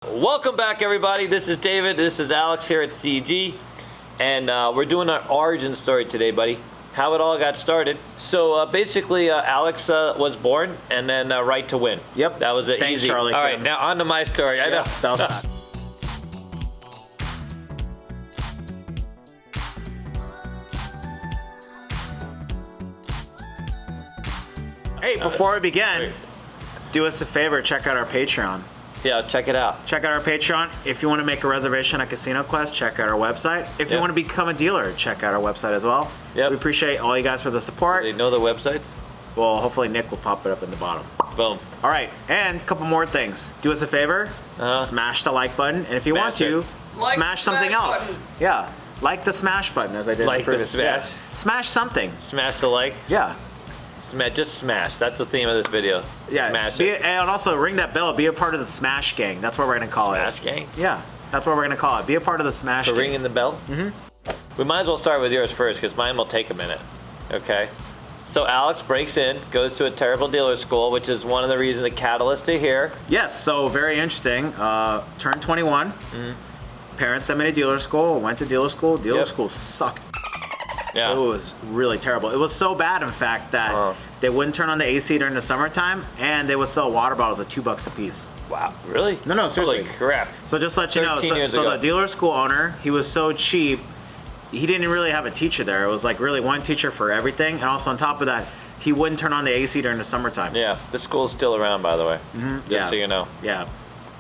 Welcome back, everybody. This is David. This is Alex here at CEG, and we're doing our origin story today, buddy. How it all got started. So basically, Alex was born, and then right to win. Yep. That was it. Thanks, easy. Charlie. All right, now on to my story. I know. That was fast. Hey, before we begin, do us a favor, check out our Patreon. Yeah, check it out. Check out our Patreon. If you want to make a reservation at Casino Quest, check out our website. If you want to become a dealer, check out our website as well. Yep. We appreciate all you guys for the support. They know the websites? Well, hopefully Nick will pop it up in the bottom. Boom. All right, and a couple more things. Do us a favor, smash the like button, and if you want to, smash something else. Button. Yeah, like the smash button as I did in Like the previous. the smash? Yeah. Smash something. Smash the like. Yeah. Just smash. That's the theme of this video. Yeah. Smash it. it. And also ring that bell. Be a part of the Smash Gang. That's what we're gonna call Smash it. gang. Yeah, that's what we're gonna call it. Be a part of the Smash For Gang. ringing the bell? Mm-hmm. We might as well start with yours first, because mine will take a minute. Okay? So Alex breaks in, goes to a terrible dealer school, which is one of the reasons, a catalyst to here. Yes. So very interesting. Turned 21. Parents sent me to dealer school. Went to dealer school. Dealer school sucked. Yeah. It was really terrible. It was so bad, in fact, that they wouldn't turn on the AC during the summertime, and they would sell water bottles at $2 a piece. Wow. Really? No, seriously. Holy crap. So just to let you know, 13 years so ago. the dealer school owner, he was so cheap, he didn't really have a teacher there. It was like really one teacher for everything, and also on top of that, he wouldn't turn on the AC during the summertime. Yeah. The school's still around, by the way. Just so you know. Yeah.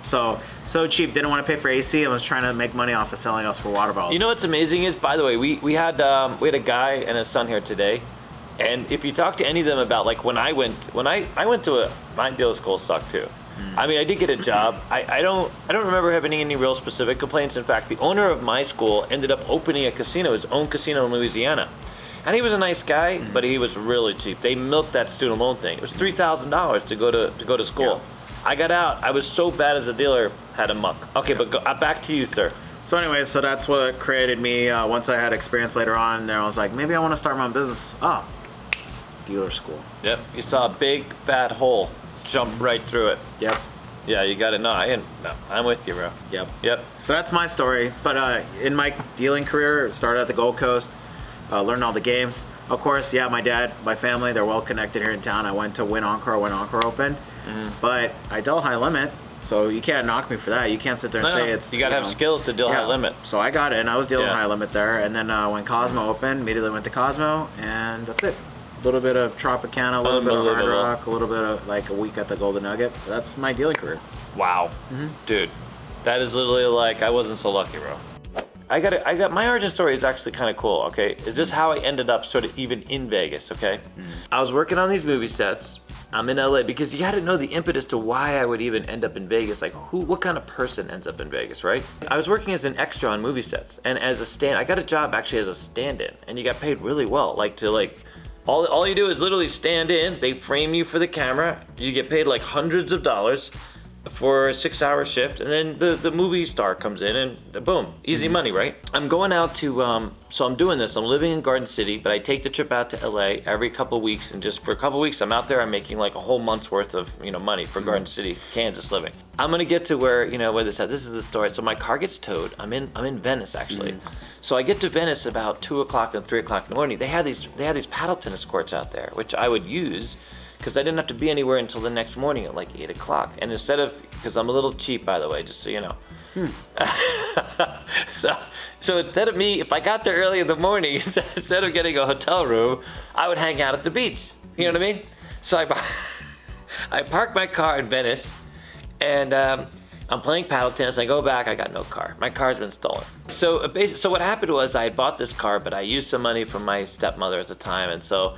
So cheap, didn't want to pay for AC, and was trying to make money off of selling us for water bottles. You know what's amazing is, by the way, we had a guy and his son here today, and if you talk to any of them about, like, when I went to my dealer school sucked too. I mean, I did get a job. I don't remember having any real specific complaints. In fact, the owner of my school ended up opening a casino, his own casino in Louisiana. And he was a nice guy, but he was really cheap. They milked that student loan thing. It was $3,000 to go to school. Yeah. I got out. I was so bad as a dealer, had a muck. Okay, but back to you, sir. So anyway, so that's what created me. Once I had experience later on, there I was like, maybe I want to start my own business. Oh, dealer school. Yep. You saw a big fat hole, jump right through it. Yep. Yeah, you got it. No, I'm with you, bro. Yep. Yep. So that's my story. But in my dealing career, it started at the Gold Coast, learned all the games. Of course, yeah, my dad, my family, they're well connected here in town. I went to Win Encore when Encore opened. But I dealt high limit, so you can't knock me for that. You can't sit there and say it's... You got to have skills to deal high limit. So I got it, and I was dealing high limit there. And then when Cosmo opened, immediately went to Cosmo, and that's it. A little bit of Tropicana, a little bit of Hard Rock, a little bit of like a week at the Golden Nugget. That's my dealing career. Wow. Dude, that is literally like, I wasn't so lucky, bro. I got my origin story is actually kind of cool, okay? It's just how I ended up sort of even in Vegas, okay? I was working on these movie sets. I'm in LA because you got to know the impetus to why I would even end up in Vegas. Like, what kind of person ends up in Vegas, right? I was working as an extra on movie sets, and as a I got a job actually as a stand-in, and you got paid really well. All you do is literally stand in. They frame you for the camera. You get paid like hundreds of dollars for a 6-hour shift, and then the movie star comes in, and boom, easy money, right? I'm going out to so I'm doing this. I'm living in Garden City, but I take the trip out to LA every couple of weeks, and just for a couple of weeks I'm out there. I'm making like a whole month's worth of money for Garden City, Kansas living. I'm gonna get to where this is the story. So my car gets towed. I'm in Venice actually. So I get to Venice about 2 o'clock and 3 o'clock in the morning. They had these paddle tennis courts out there, which I would use, because I didn't have to be anywhere until the next morning at like 8 o'clock. And because I'm a little cheap, by the way, just so you know. So instead of me, if I got there early in the morning, instead of getting a hotel room, I would hang out at the beach. You know what I mean? So I parked my car in Venice, and I'm playing paddle tennis. I go back, I got no car. My car's been stolen. So what happened was I had bought this car, but I used some money from my stepmother at the time, and so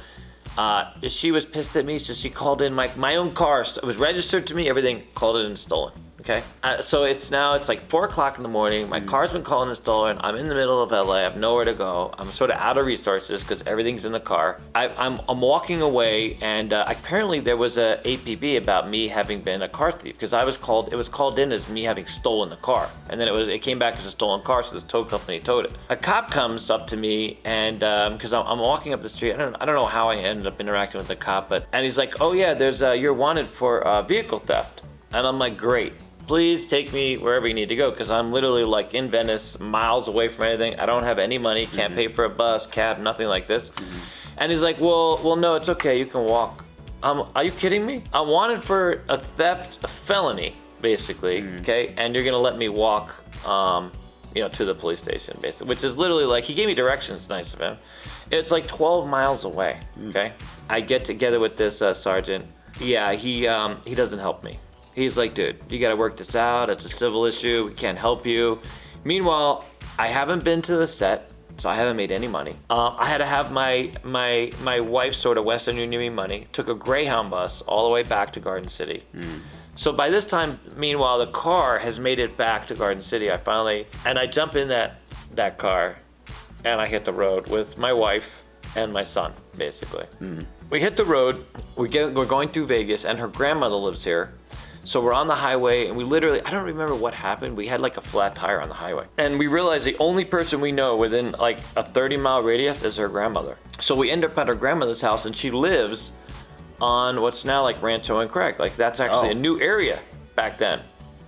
she was pissed at me, so she called in my own car. It was registered to me, everything, called it in stolen. Okay, so it's like 4 o'clock in the morning. My car's been called in stolen. I'm in the middle of LA. I have nowhere to go. I'm sort of out of resources because everything's in the car. I'm walking away, and apparently there was a APB about me having been a car thief, because it was called in as me having stolen the car, and then it came back as a stolen car, so this tow company towed it. A cop comes up to me, and because I'm walking up the street, I don't know how I ended up interacting with the cop, and he's like, "Oh yeah, you're wanted for vehicle theft," and I'm like, "Great." please take me wherever you need to go, because I'm literally like in Venice, miles away from anything. I don't have any money, can't pay for a bus, cab, nothing like this. And he's like, well, no, it's okay, you can walk. Are you kidding me? I'm wanted for a theft, a felony, basically, okay? And you're gonna let me walk, to the police station, basically, which is literally like, he gave me directions, nice of him. It's like 12 miles away, okay? I get together with this sergeant. Yeah, he doesn't help me. He's like, dude, you gotta work this out. It's a civil issue. We can't help you. Meanwhile, I haven't been to the set, so I haven't made any money. I had to have my wife sort of Western Union me money. Took a Greyhound bus all the way back to Garden City. So by this time, meanwhile, the car has made it back to Garden City. I jump in that car, and I hit the road with my wife and my son, basically. We hit the road, we're going through Vegas, and her grandmother lives here. So we're on the highway, and we literally, I don't remember what happened. We had like a flat tire on the highway. And we realized the only person we know within like a 30-mile radius is her grandmother. So we end up at her grandmother's house, and she lives on what's now like Rancho and Craig. Like that's actually a new area back then.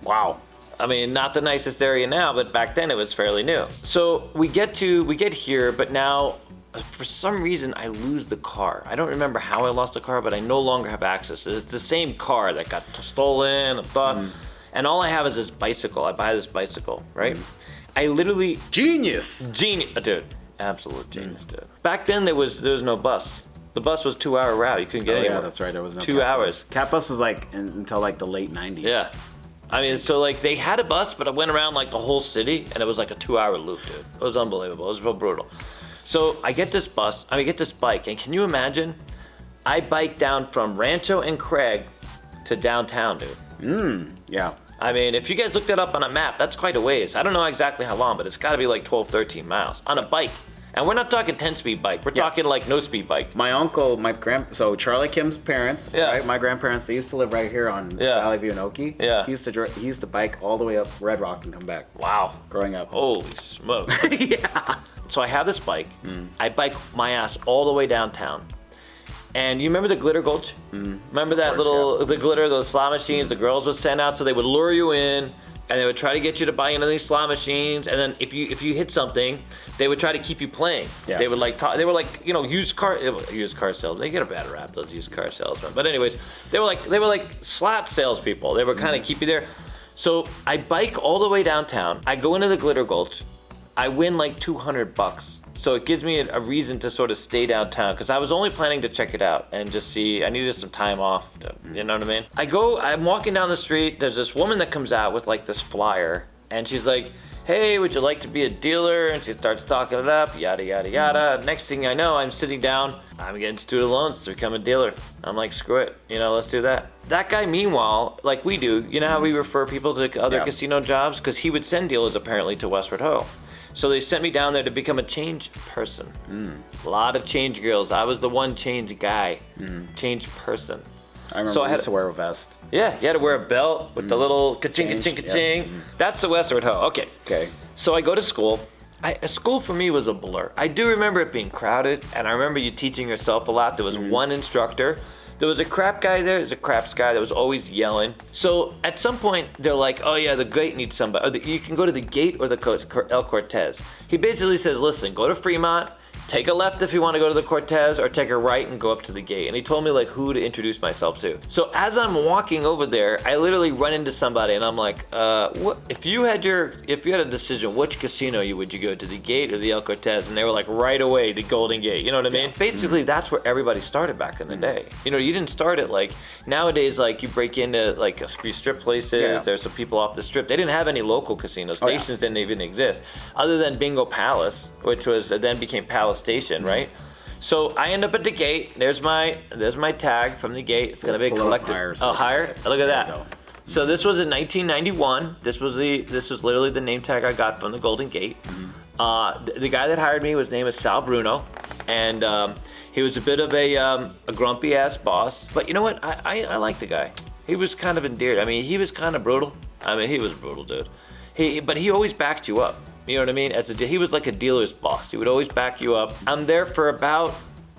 Wow. I mean, not the nicest area now, but back then it was fairly new. So we get here, but now for some reason I lose the car. I don't remember how I lost the car, but I no longer have access. It's the same car that got stolen, and all I have is this bicycle. I buy this bicycle, right? I literally Genius, dude, absolute genius, dude. Back then there was no bus. The bus was 2-hour route. You couldn't get anywhere. Yeah, that's right. There was no 2 hours. Cat bus was like until like the late 90s. Yeah. I mean, so like they had a bus, but it went around like the whole city, and it was like a 2-hour loop, dude. It was unbelievable. It was real brutal. So I get this bike, and can you imagine? I bike down from Rancho and Craig to downtown, dude. Yeah. I mean, if you guys looked that up on a map, that's quite a ways. I don't know exactly how long, but it's got to be like 12, 13 miles on a bike. And we're not talking 10-speed bike. We're talking like no-speed bike. My uncle, so Charlie Kim's parents, right? My grandparents, they used to live right here on Valley View and Oakey. Yeah. He used to bike all the way up Red Rock and come back. Wow. Growing up. Holy smoke. Yeah. So I have this bike. I bike my ass all the way downtown. And you remember the Glitter Gulch? Remember that the glitter, those slot machines the girls would send out, so they would lure you in, and they would try to get you to buy into these slot machines, and then if you hit something, they would try to keep you playing. Yeah. They would like they were like, used car salesmen. They get a bad rap, those used car salesmen. But anyways, they were like slot salespeople. They were kind of keep you there. So I bike all the way downtown. I go into the Glitter Gulch. I win like $200. So it gives me a reason to sort of stay downtown, because I was only planning to check it out and just see. I needed some time off, you know what I mean? I'm walking down the street. There's this woman that comes out with like this flyer, and she's like, hey, would you like to be a dealer? And she starts talking it up, yada, yada, yada. Next thing I know, I'm sitting down. I'm getting student loans to become a dealer. I'm like, screw it. Let's do that. That guy, meanwhile, like we do, you know how we refer people to other casino jobs? Because he would send dealers apparently to Westward Ho. So they sent me down there to become a change person. A lot of change girls. I was the one change guy, change person. I remember I had to wear a vest. Yeah, you had to wear a belt with the little ka-ching, ka-ching, ka-ching. That's the Westward Ho. Okay. So I go to school. School for me was a blur. I do remember it being crowded, and I remember you teaching yourself a lot. There was one instructor. There was a crap guy there. There's a craps guy that was always yelling. So at some point, they're like, oh yeah, the gate needs somebody. You can go to the gate or the El Cortez. He basically says, listen, go to Fremont, take a left if you want to go to the Cortez, or take a right and go up to the gate. And he told me like who to introduce myself to. So as I'm walking over there, I literally run into somebody, and I'm like, what? If you had a decision, which casino would you go to, the gate or the El Cortez? And they were like, right away, the Golden Gate. You know what I mean? Basically, that's where everybody started back in the day. You didn't start it like nowadays. Like you break into like a few strip places. There's some people off the strip. They didn't have any local casinos. Stations didn't even exist, other than Bingo Palace, which was then became Palace Station, right? So I end up at the gate. There's my tag from the gate. It's gonna be collected. Higher. Look at that. So this was in 1991. This was literally the name tag I got from the Golden Gate. The guy that hired me, his name is Sal Bruno, and he was a bit of a grumpy ass boss. But you know what? I like the guy. He was kind of endeared. I mean, he was kind of brutal. I mean, he was brutal, dude. But he always backed you up. You know what I mean? He was like a dealer's boss. He would always back you up. I'm there for about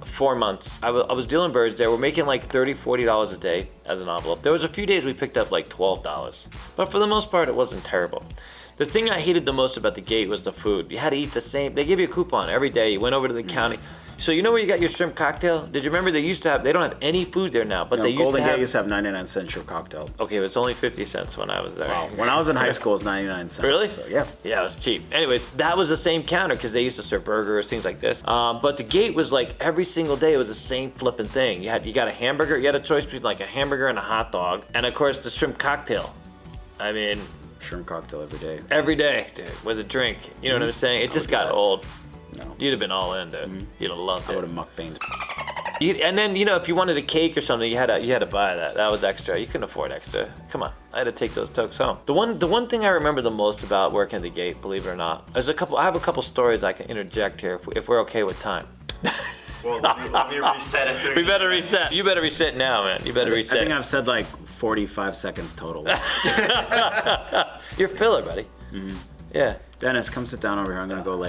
4 months. I was dealing birds there. We're making like $30-$40 a day as an envelope. There was a few days we picked up like $12, but for the most part, it wasn't terrible. The thing I hated the most about the gate was the food. You had to eat the same. They give you a coupon every day. You went over to the county. So you know where you got your shrimp cocktail? Did you remember they used to have? They don't have any food there now, but they used Golden to have. Gate used to have 99-cent shrimp cocktail. Okay, it was only 50 cents when I was there. Wow. When I was in high school, it was 99 cents. Really? So, yeah. Yeah, it was cheap. Anyways, that was the same counter because they used to serve burgers, things like this. But the gate was like every single day it was the same flipping thing. You got a hamburger. You had a choice between like a hamburger and a hot dog, and of course the shrimp cocktail. I mean, shrimp cocktail every day. every day, dude, with a drink. You know what I'm saying? It just got old. No. You'd have been all in, dude. You'd have loved I it. would have mukbanged. And then if you wanted a cake or something, you had to buy that. That was extra. You couldn't afford extra. Come on, I had to take those tokes home. The one thing I remember the most about working at the gate, believe it or not, there's I have a couple stories I can interject here if we're okay with time. Well, let me reset it. We better reset. You better reset now, man. You better reset. I think I've said like 45 seconds total. You're a filler, buddy. Yeah. Dennis, come sit down over here. I'm gonna go lay.